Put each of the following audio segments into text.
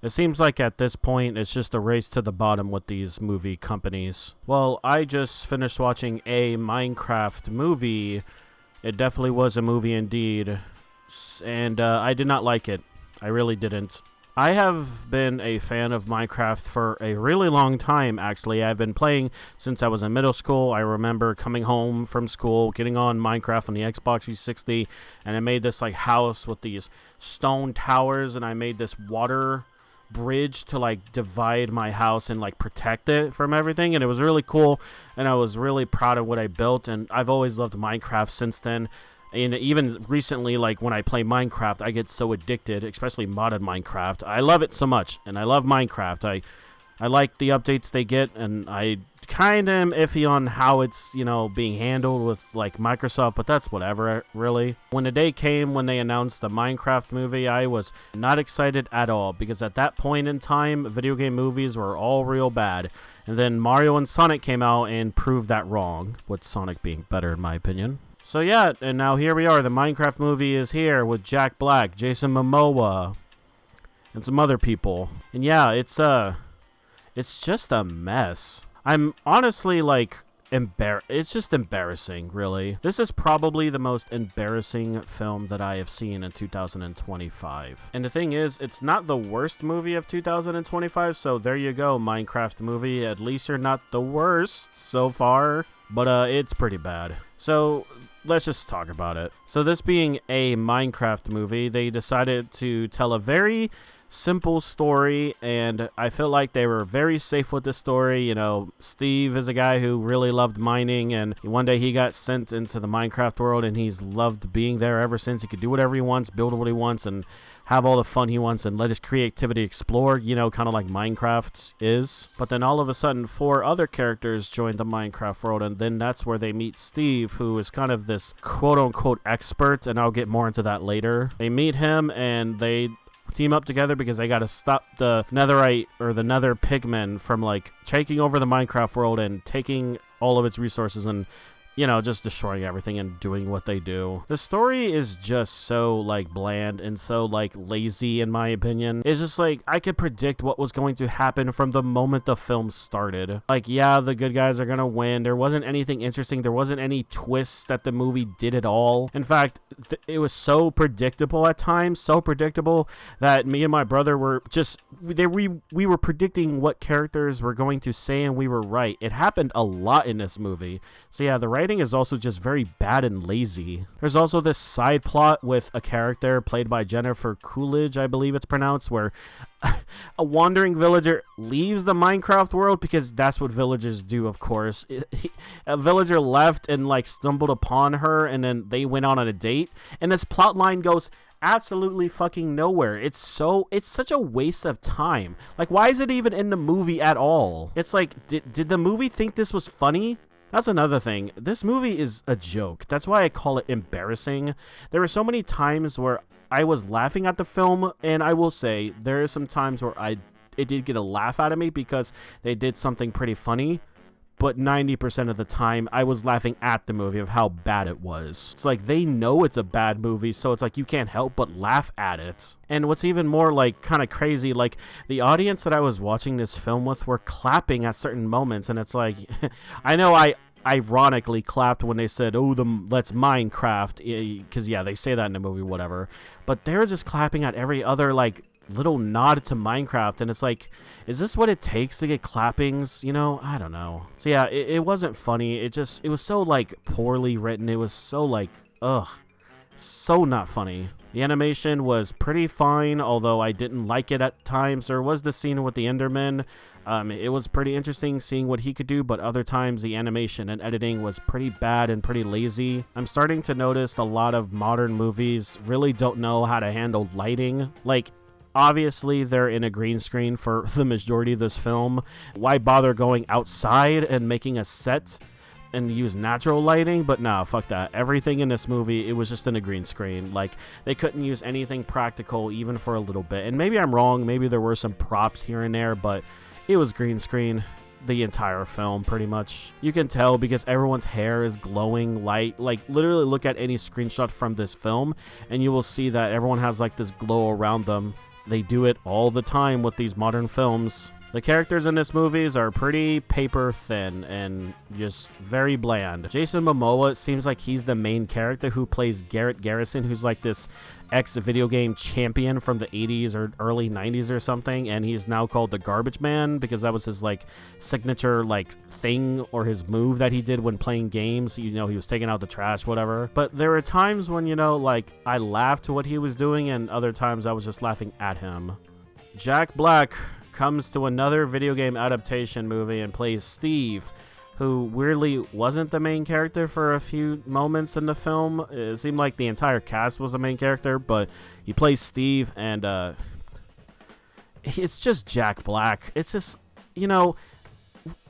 It seems like at this point it's just a race to the bottom with these movie companies. Well, I just finished watching a Minecraft movie. It definitely was a movie indeed. And I did not like it. I really didn't. I have been a fan of Minecraft for a really long time, actually. I've been playing since I was in middle school. I remember coming home from school, getting on Minecraft on the Xbox 360, and I made this like house with these stone towers, and I made this water bridge to like divide my house and like protect it from everything, and it was really cool, and I was really proud of what I built, and I've always loved Minecraft since then. And even recently, like when I play Minecraft, I get so addicted, especially modded Minecraft. I love it so much, and I love Minecraft. I like the updates they get, and I kind of am iffy on how it's, being handled with like Microsoft, but that's whatever, really. When the day came when they announced the Minecraft movie, I was not excited at all, because at that point in time, video game movies were all real bad. And then Mario and Sonic came out and proved that wrong, with Sonic being better in my opinion. So yeah, and now here we are. The Minecraft movie is here with Jack Black, Jason Momoa, and some other people. And yeah, it's just a mess. I'm honestly like it's just embarrassing, really. This is probably the most embarrassing film that I have seen in 2025. And the thing is, it's not the worst movie of 2025, so there you go, Minecraft movie. At least you're not the worst so far, but it's pretty bad. So let's just talk about it. So this being a Minecraft movie, they decided to tell a very simple story, and I feel like they were very safe with the story. Steve is a guy who really loved mining, and one day he got sent into the Minecraft world, and he's loved being there ever since. He could do whatever he wants, build what he wants, and have all the fun he wants, and let his creativity explore, kind of like Minecraft is. But then all of a sudden, 4 other characters joined the Minecraft world, and then that's where they meet Steve, who is kind of this quote-unquote expert, and I'll get more into that later. They meet him, and they team up together because they got to stop the netherite or the nether pigmen from like taking over the Minecraft world and taking all of its resources and just destroying everything and doing what they do. The story is just so like bland and so like lazy in my opinion. It's just like I could predict what was going to happen from the moment the film started. Like, yeah, the good guys are gonna win. There wasn't anything interesting. There wasn't any twists that the movie did at all. In fact, it was so predictable at times, so predictable that me and my brother were just we were predicting what characters were going to say, and we were right. It happened a lot in this movie. So yeah, the writing is also just very bad and lazy. There's also this side plot with a character played by Jennifer Coolidge, I believe it's pronounced, where a wandering villager leaves the Minecraft world, because that's what villagers do, of course. A villager left and like stumbled upon her, and then they went on a date, and this plot line goes absolutely fucking nowhere. It's such a waste of time. Like, why is it even in the movie at all? It's like, did the movie think this was funny? That's another thing. This movie is a joke. That's why I call it embarrassing. There were so many times where I was laughing at the film, and I will say there are some times where it did get a laugh out of me because they did something pretty funny, but 90% of the time I was laughing at the movie of how bad it was. It's like they know it's a bad movie, so it's like you can't help but laugh at it. And what's even more like kind of crazy, like the audience that I was watching this film with were clapping at certain moments, and it's like I know I ironically clapped when they said, "Oh, let's Minecraft," because yeah, they say that in the movie, whatever. But they were just clapping at every other like little nod to Minecraft, and it's like, is this what it takes to get clappings? I don't know. So yeah, it wasn't funny. It was so like poorly written. It was so like so not funny. The animation was pretty fine, although I didn't like it at times. There was the scene with the Enderman. It was pretty interesting seeing what he could do, but other times the animation and editing was pretty bad and pretty lazy. I'm starting to notice a lot of modern movies really don't know how to handle lighting. Like, obviously they're in a green screen for the majority of this film. Why bother going outside and making a set and use natural lighting? But nah, fuck that. Everything in this movie, it was just in a green screen. Like, they couldn't use anything practical even for a little bit. And maybe I'm wrong, maybe there were some props here and there, but it was green screen the entire film, pretty much. You can tell because everyone's hair is glowing light. Like, literally look at any screenshot from this film and you will see that everyone has like this glow around them. they do it all the time with these modern films. The characters in this movies are pretty paper thin and just very bland. Jason Momoa, it seems like he's the main character who plays Garrett Garrison, who's like this ex-video game champion from the 80s or early 90s or something, and he's now called the Garbage Man because that was his like signature like thing or his move that he did when playing games. You know, he was taking out the trash, whatever. But there were times when, you know, like I laughed at what he was doing, and other times I was just laughing at him. Jack Black comes to another video game adaptation movie and plays Steve, who weirdly wasn't the main character for a few moments in the film. It seemed like the entire cast was the main character, but he plays Steve, and it's just Jack Black. It's just, you know,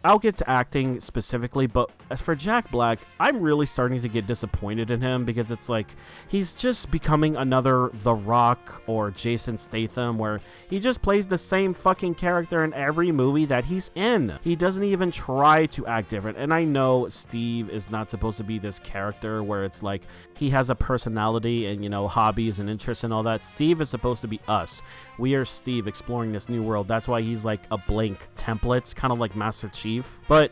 I'll get to acting specifically, but as for Jack Black, I'm really starting to get disappointed in him because it's like he's just becoming another The Rock or Jason Statham, where he just plays the same fucking character in every movie that he's in. He doesn't even try to act different. And I know Steve is not supposed to be this character where it's like he has a personality and, you know, hobbies and interests and all that. Steve is supposed to be us. We are Steve exploring this new world. That's why he's like a blank template, kind of like Master Chief. But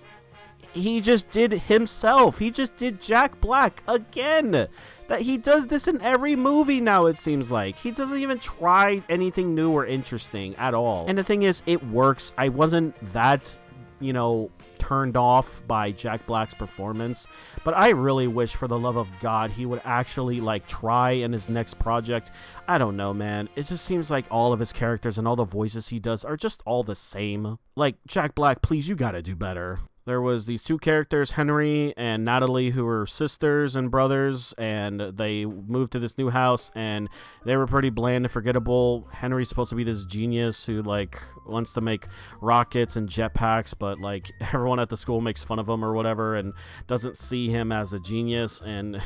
he just did himself. He just did Jack Black again. That he does this in every movie now, it seems like. He doesn't even try anything new or interesting at all. And the thing is, it works. I wasn't that, you know, turned off by Jack Black's performance, but I really wish, for the love of God, he would actually like try in his next project. I don't know, man. It just seems like all of his characters and all the voices he does are just all the same. Like, Jack Black, please, you gotta do better. There was these two characters, Henry and Natalie, who were sisters and brothers, and they moved to this new house, and they were pretty bland and forgettable. Henry's supposed to be this genius who, like, wants to make rockets and jetpacks, but, like, everyone at the school makes fun of him or whatever and doesn't see him as a genius, and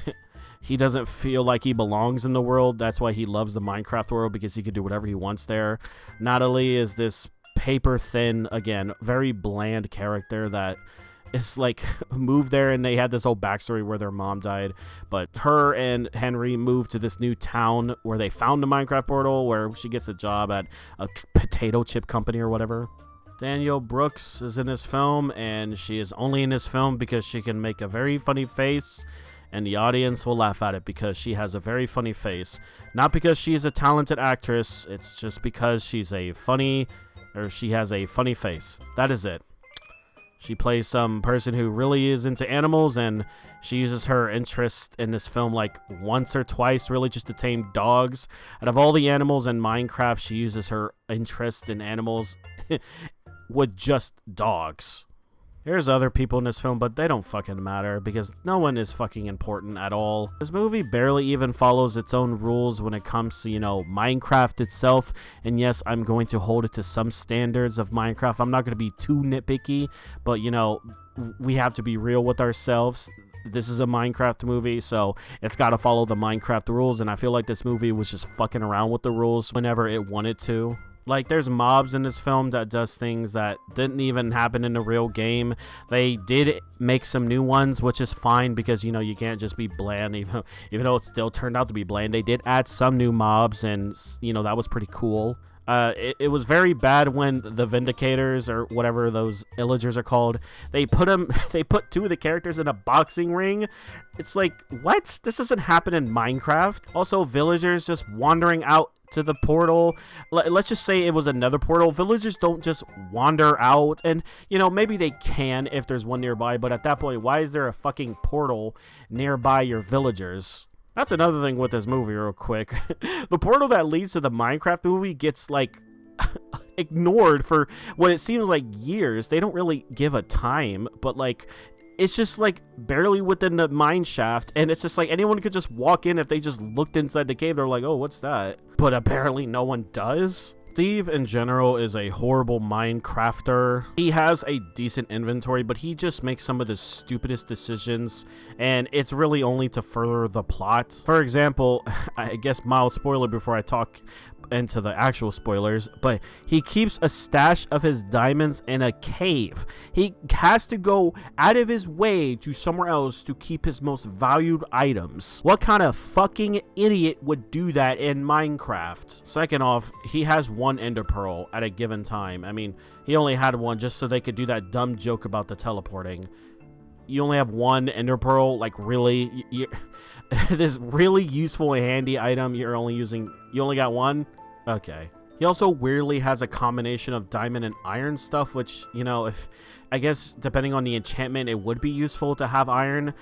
he doesn't feel like he belongs in the world. That's why he loves the Minecraft world, because he can do whatever he wants there. Natalie is this paper thin, again, very bland character that is like moved there, and they had this whole backstory where their mom died, but her and Henry moved to this new town where they found the Minecraft portal, where she gets a job at a potato chip company or whatever. Danielle Brooks is in this film, and she is only in this film because she can make a very funny face, and the audience will laugh at it because she has a very funny face. Not because she's a talented actress, it's just because she has a funny face. That is it. She plays some person who really is into animals, and she uses her interest in this film like once or twice, really just to tame dogs. Out of all the animals in Minecraft, she uses her interest in animals with just dogs. There's other people in this film, but they don't fucking matter because no one is fucking important at all. This movie barely even follows its own rules when it comes to, you know, Minecraft itself. And yes, I'm going to hold it to some standards of Minecraft. I'm not going to be too nitpicky, but, you know, we have to be real with ourselves. This is a Minecraft movie, so it's got to follow the Minecraft rules. And I feel like this movie was just fucking around with the rules whenever it wanted to. Like, there's mobs in this film that does things that didn't even happen in the real game. They did make some new ones, which is fine because, you know, you can't just be bland, even though it still turned out to be bland. They did add some new mobs, and, you know, that was pretty cool. It was very bad when the Vindicators, or whatever those Illagers are called, they put two of the characters in a boxing ring. It's like, what? This doesn't happen in Minecraft. Also, villagers just wandering out to the portal. Let's just say it was another portal. Villagers don't just wander out, and, you know, maybe they can if there's one nearby, but at that point, why is there a fucking portal nearby your villagers? That's another thing with this movie real quick. The portal that leads to the Minecraft movie gets, like, ignored for what it seems like years. They don't really give a time, but, like, it's just, like, barely within the mine shaft, and it's just like anyone could just walk in if they just looked inside the cave. They're like, oh, what's that? But apparently no one does. Steve, in general, is a horrible Minecrafter. He has a decent inventory, but he just makes some of the stupidest decisions, and it's really only to further the plot. For example, I guess mild spoiler before I talk into the actual spoilers, but he keeps a stash of his diamonds in a cave. He has to go out of his way to somewhere else to keep his most valued items. What kind of fucking idiot would do that in Minecraft? Second off, he has one ender pearl at a given time. I mean, he only had one just so they could do that dumb joke about the teleporting. You only have one ender pearl? Like, really? This really useful and handy item you only got one? Okay. He also weirdly has a combination of diamond and iron stuff, which, you know, if I guess depending on the enchantment, it would be useful to have iron.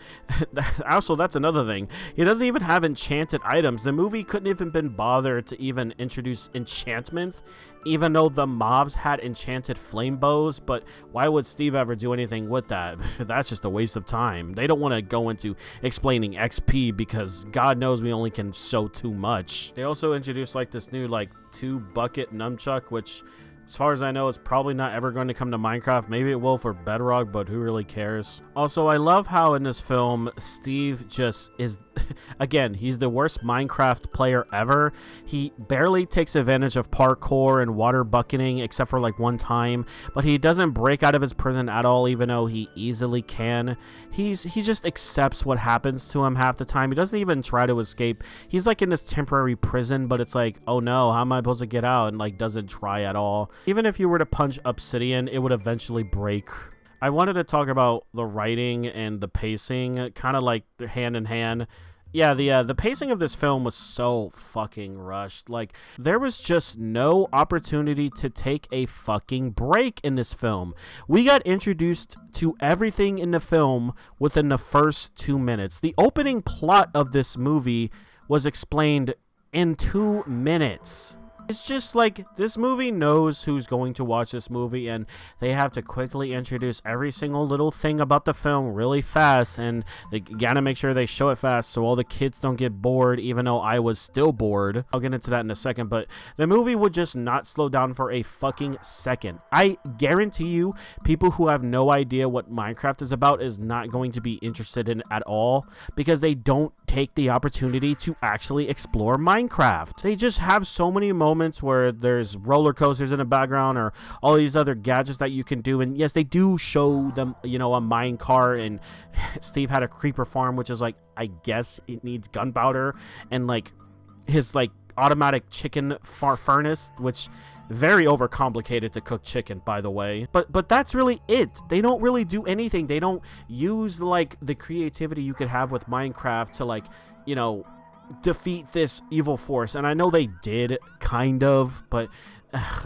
Also, that's another thing. He doesn't even have enchanted items. The movie couldn't even been bothered to even introduce enchantments, even though the mobs had enchanted flame bows. But why would Steve ever do anything with that? That's just a waste of time. They don't want to go into explaining XP because God knows we only can show too much. They also introduced like this new like 2-bucket nunchuck, which as far as I know, it's probably not ever going to come to Minecraft. Maybe it will for Bedrock, but who really cares? Also, I love how in this film, Steve just is, again, he's the worst Minecraft player ever. He barely takes advantage of parkour and water bucketing, except for like one time, but he doesn't break out of his prison at all, even though he easily can. He just accepts what happens to him half the time. He doesn't even try to escape. He's like in this temporary prison, but it's like, oh no, how am I supposed to get out? And like doesn't try at all. Even if you were to punch obsidian, it would eventually break. I wanted to talk about the writing and the pacing, kind of like hand in hand. Yeah, the pacing of this film was so fucking rushed. Like, there was just no opportunity to take a fucking break in this film. We got introduced to everything in the film within the first 2 minutes. The opening plot of this movie was explained in 2 minutes. It's just like this movie knows who's going to watch this movie, and they have to quickly introduce every single little thing about the film really fast, and they gotta make sure they show it fast so all the kids don't get bored, even though I was still bored. I'll get into that in a second, but the movie would just not slow down for a fucking second. I guarantee you, people who have no idea what Minecraft is about is not going to be interested in it at all, because they don't take the opportunity to actually explore Minecraft. They just have so many moments where there's roller coasters in the background or all these other gadgets that you can do, and yes, they do show them, you know, a mine cart, and Steve had a creeper farm, which is like, I guess it needs gunpowder, and like his like automatic chicken furnace, which very overcomplicated to cook chicken, by the way, but that's really it. They don't really do anything. They don't use like the creativity you could have with Minecraft to, like, you know, defeat this evil force. And I know they did kind of, but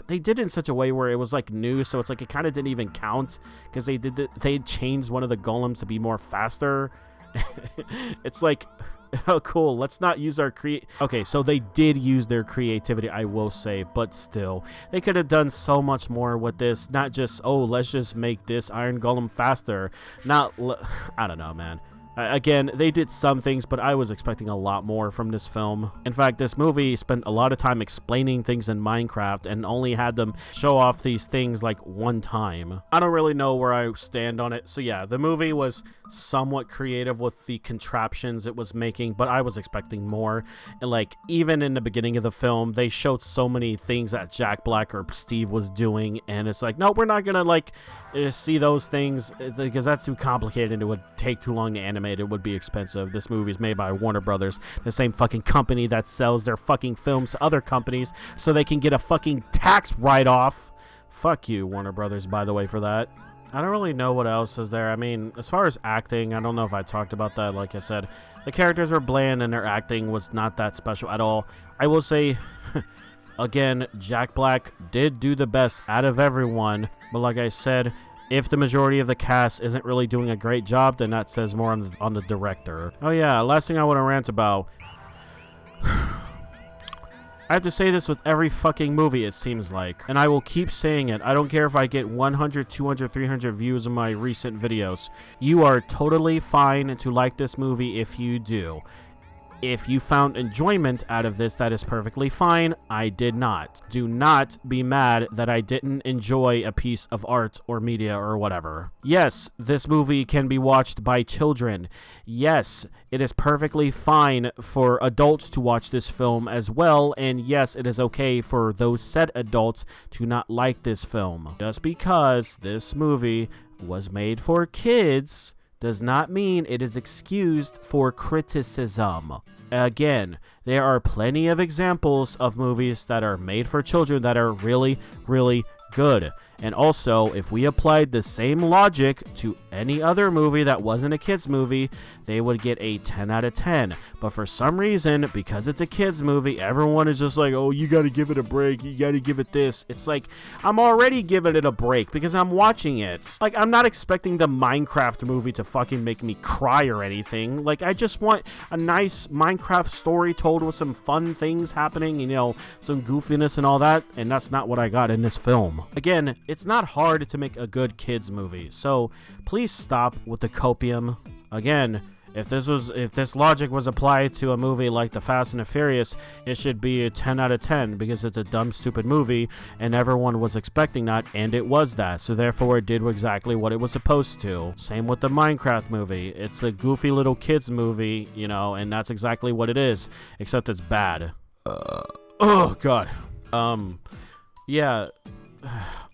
they did it in such a way where it was like new, so it's like it kind of didn't even count, because they changed one of the golems to be more faster. It's like, oh cool, let's not use our okay, so they did use their creativity, I will say, but still, they could have done so much more with this. Not just, oh, let's just make this iron golem faster. I don't know, man. Again, they did some things, but I was expecting a lot more from this film. In fact, this movie spent a lot of time explaining things in Minecraft and only had them show off these things like one time. I don't really know where I stand on it. So yeah, the movie was somewhat creative with the contraptions it was making, but I was expecting more. And like, even in the beginning of the film, they showed so many things that Jack Black or Steve was doing, and it's like, no, we're not gonna like see those things because that's too complicated and it would take too long to animate. It would be expensive. This movie is made by Warner Brothers, the same fucking company that sells their fucking films to other companies so they can get a fucking tax write-off. Fuck you, Warner Brothers, by the way, for that. I don't really know what else is there. I mean, as far as acting, I don't know if I talked about that. Like I said, the characters were bland and their acting was not that special at all. I will say, again, Jack Black did do the best out of everyone, but like I said, if the majority of the cast isn't really doing a great job, then that says more on the director. Oh yeah, last thing I want to rant about. I have to say this with every fucking movie, it seems like, and I will keep saying it. I don't care if I get 100, 200, 300 views of my recent videos. You are totally fine to like this movie if you do. If you found enjoyment out of this, that is perfectly fine. I did not. Do not be mad that I didn't enjoy a piece of art or media or whatever. Yes, this movie can be watched by children. Yes, it is perfectly fine for adults to watch this film as well. And yes, it is okay for those said adults to not like this film. Just because this movie was made for kids does not mean it is excused for criticism. Again, there are plenty of examples of movies that are made for children that are really, really good. And also, if we applied the same logic to any other movie that wasn't a kids movie, they would get a 10 out of 10. But for some reason, because it's a kids movie, everyone is just like, oh, you gotta give it a break, you gotta give it this. It's like, I'm already giving it a break because I'm watching it. Like, I'm not expecting the Minecraft movie to fucking make me cry or anything. Like, I just want a nice Minecraft story told with some fun things happening, you know, some goofiness and all that, and that's not what I got in this film. Again, it's not hard to make a good kids movie, so please stop with the copium. Again, if this logic was applied to a movie like The Fast and the Furious, it should be a 10 out of 10 because it's a dumb, stupid movie, and everyone was expecting that, and it was that, so therefore it did exactly what it was supposed to. Same with the Minecraft movie. It's a goofy little kids movie, you know, and that's exactly what it is, except it's bad. Oh, God. Yeah.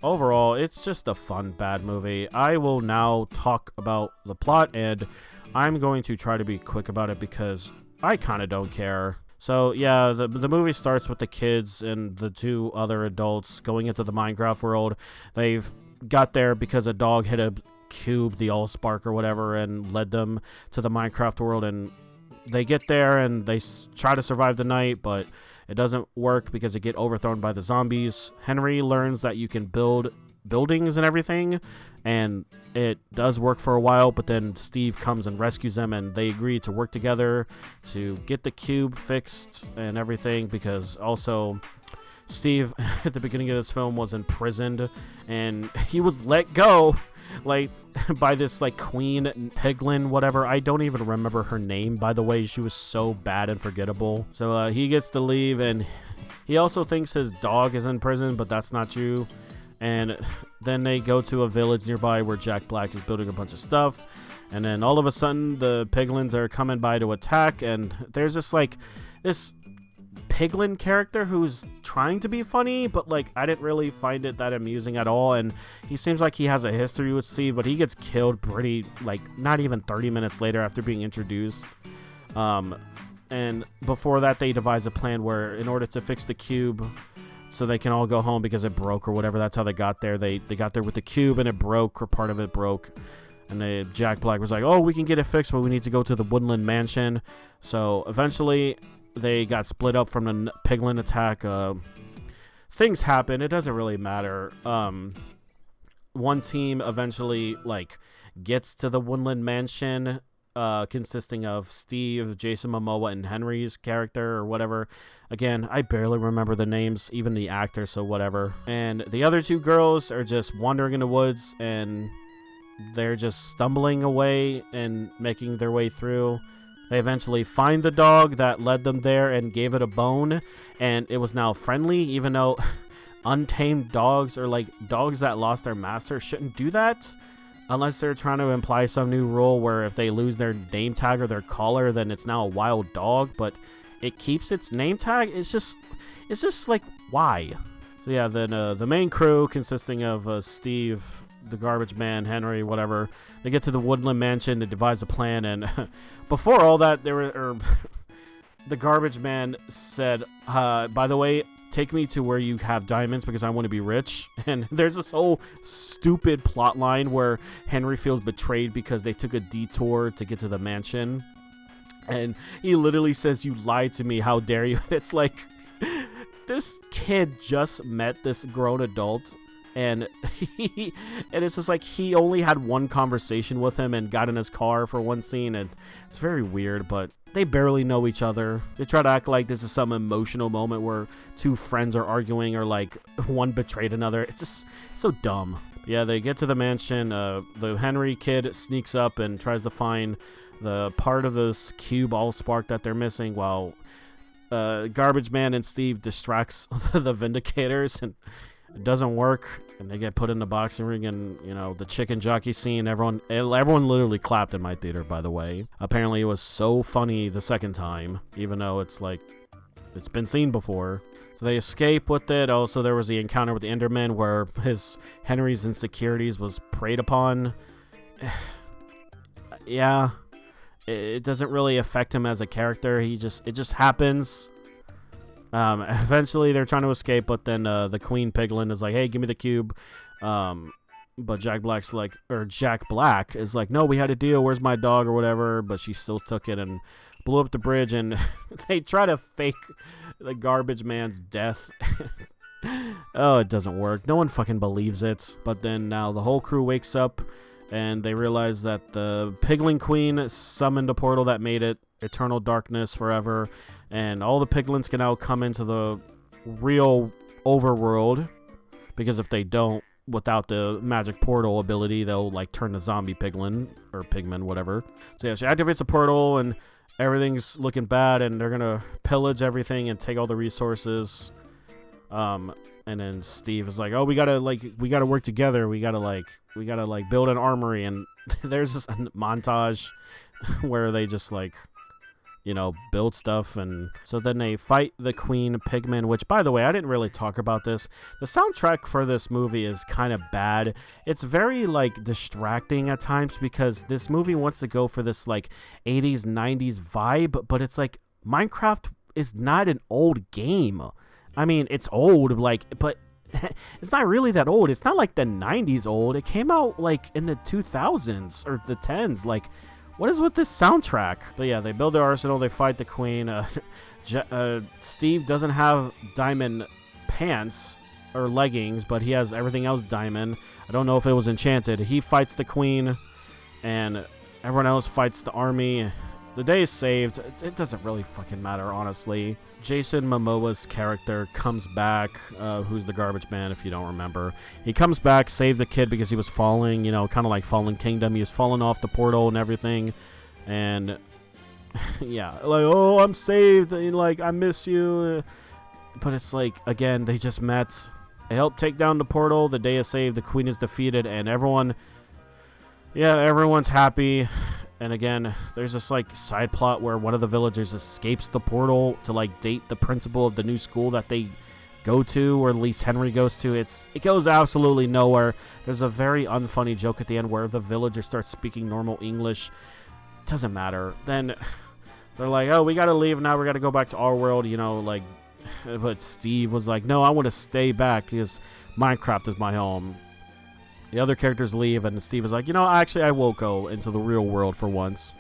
Overall, it's just a fun, bad movie. I will now talk about the plot, and I'm going to try to be quick about it because I kind of don't care. So, yeah, the movie starts with the kids and the two other adults going into the Minecraft world. They've got there because a dog hit a cube, the Allspark or whatever, and led them to the Minecraft world, and they get there and they try to survive the night, but it doesn't work because they get overthrown by the zombies. Henry learns that you can build buildings and everything, and it does work for a while, but then Steve comes and rescues them, and they agree to work together to get the cube fixed and everything, because also Steve at the beginning of this film was imprisoned, and he was let go like by this like Queen Piglin, whatever. I don't even remember her name, by the way. She was so bad and forgettable. So he gets to leave, and he also thinks his dog is in prison, but that's not true. And then they go to a village nearby where Jack Black is building a bunch of stuff, and then all of a sudden the Piglins are coming by to attack, and there's just like this Piglin character who's trying to be funny, but like I didn't really find it that amusing at all, and he seems like he has a history with Steve, but he gets killed pretty, like, not even 30 minutes later after being introduced. And before that, they devise a plan where in order to fix the cube so they can all go home because it broke or whatever, that's how they got there. They got there with the cube and it broke, or part of it broke, and Jack Black was like, oh, we can get it fixed, but we need to go to the Woodland Mansion. So eventually they got split up from the Piglin attack. Things happen. It doesn't really matter. One team eventually like gets to the Woodland Mansion, consisting of Steve, Jason Momoa, and Henry's character or whatever. Again, I barely remember the names, even the actor, so whatever. And the other two girls are just wandering in the woods, and they're just stumbling away and making their way through. They eventually find the dog that led them there and gave it a bone, and it was now friendly, even though untamed dogs, or like dogs that lost their master, shouldn't do that unless they're trying to imply some new rule where if they lose their name tag or their collar, then it's now a wild dog, but it keeps its name tag. It's just like, why? So yeah, then the main crew, consisting of Steve, the garbage man, Henry, whatever, they get to the Woodland Mansion to devise a plan, and before all that, the garbage man said, by the way, take me to where you have diamonds because I want to be rich. And there's this whole stupid plot line where Henry feels betrayed because they took a detour to get to the mansion, and he literally says, you lied to me, how dare you. It's like, this kid just met this grown adult, and it's just like he only had one conversation with him and got in his car for one scene, and it's very weird, but they barely know each other. They try to act like this is some emotional moment where two friends are arguing, or like one betrayed another. It's just so dumb. Yeah, they get to the mansion. The Henry kid sneaks up and tries to find the part of this cube all spark that they're missing, while Garbage Man and Steve distracts the Vindicators, and it doesn't work, and they get put in the boxing ring, and the chicken jockey scene. Everyone literally clapped in my theater. By the way, apparently it was so funny the second time, even though it's been seen before. So they escape with it. Also, there was the encounter with the Enderman where Henry's insecurities was preyed upon. Yeah, it doesn't really affect him as a character. It just happens. Eventually they're trying to escape, but then the Queen Piglin is like, "Hey, give me the cube." But Jack Black is like, "No, we had a deal. Where's my dog?" or whatever. But she still took it and blew up the bridge, and they try to fake the Garbage Man's death. Oh, it doesn't work. No one fucking believes it. But then now the whole crew wakes up, and they realize that the Piglin Queen summoned a portal that made it eternal darkness forever, and all the piglins can now come into the real overworld, because if they don't, without the magic portal ability, they'll turn to zombie piglin or pigmen, whatever. So yeah, she activates the portal, and everything's looking bad, and they're gonna pillage everything and take all the resources. And then Steve is like, "Oh, we gotta work together. We gotta build an armory." And there's this montage where they just build stuff. And so then they fight the Queen Pigman, which, by the way, I didn't really talk about this. The soundtrack for this movie is kind of bad. It's very distracting at times, because this movie wants to go for this 80s 90s vibe, but it's Minecraft is not an old game. I mean, it's old, but it's not really that old. It's not like the 90s old. It came out in the 2000s or the 10s. What is with this soundtrack? But yeah, they build their arsenal. They fight the Queen. Steve doesn't have diamond pants or leggings, but he has everything else diamond. I don't know if it was enchanted. He fights the Queen, and everyone else fights the army. The day is saved. It doesn't really fucking matter, honestly. Jason Momoa's character comes back, who's the Garbage Man, if you don't remember. He comes back, saved the kid because he was falling, kind of like Fallen Kingdom. He was falling off the portal and everything. And, yeah, "Oh, I'm saved, and, I miss you." But it's again, they just met. They helped take down the portal. The day is saved. The Queen is defeated, and everyone's happy. And again, there's this side plot where one of the villagers escapes the portal to date the principal of the new school that they go to, or at least Henry goes to. It goes absolutely nowhere. There's a very unfunny joke at the end where the villager starts speaking normal English. Doesn't matter. Then they're like, "Oh, we gotta leave now. We gotta go back to our world," But Steve was like, "No, I want to stay back because Minecraft is my home." The other characters leave, and Steve is like, "Actually, I will go into the real world for once."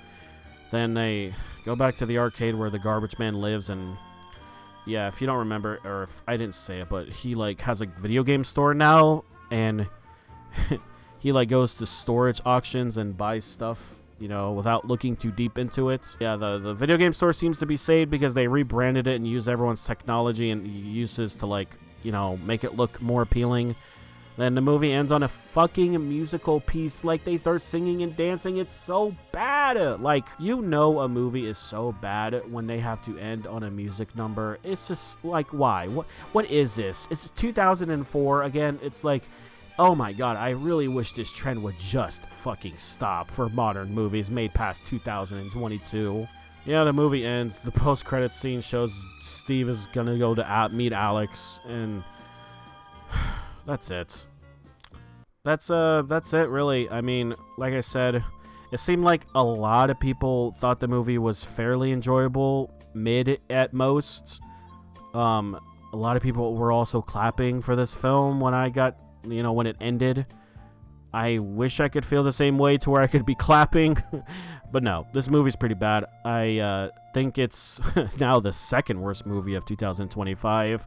Then they go back to the arcade where the Garbage Man lives, and yeah, if you don't remember, or if I didn't say it, but he has a video game store now, and he goes to storage auctions and buys stuff, without looking too deep into it. Yeah, the video game store seems to be saved because they rebranded it and used everyone's technology and uses to make it look more appealing. Then the movie ends on a fucking musical piece. They start singing and dancing. It's so bad. A movie is so bad when they have to end on a music number. It's just why? What is this? It's 2004 again. It's oh my god, I really wish this trend would just fucking stop for modern movies made past 2022. Yeah, the movie ends. The post-credits scene shows Steve is gonna go to meet Alex, and that's it. That's it, really. I mean, like I said, it seemed like a lot of people thought the movie was fairly enjoyable, mid at most. A lot of people were also clapping for this film when when it ended. I wish I could feel the same way to where I could be clapping, but no, this movie's pretty bad. I think it's now the second worst movie of 2025.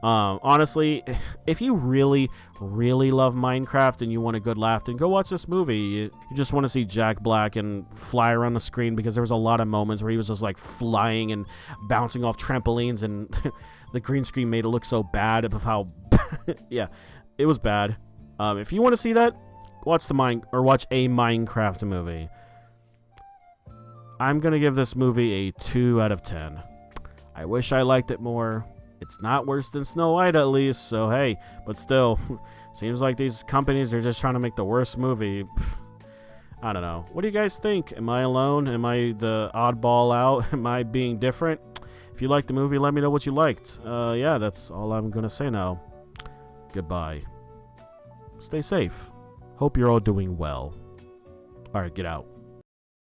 Honestly, if you really, really love Minecraft and you want a good laugh, then go watch this movie. You just want to see Jack Black and fly around the screen, because there was a lot of moments where he was just flying and bouncing off trampolines, and the green screen made it look so bad of how, yeah, it was bad. If you want to see that, watch a Minecraft movie. I'm going to give this movie a 2 out of 10. I wish I liked it more. It's not worse than Snow White at least, so hey, but still, seems like these companies are just trying to make the worst movie. I don't know. What do you guys think? Am I alone? Am I the oddball out? Am I being different? If you liked the movie, let me know what you liked. Yeah, that's all I'm going to say now. Goodbye. Stay safe. Hope you're all doing well. Alright, get out.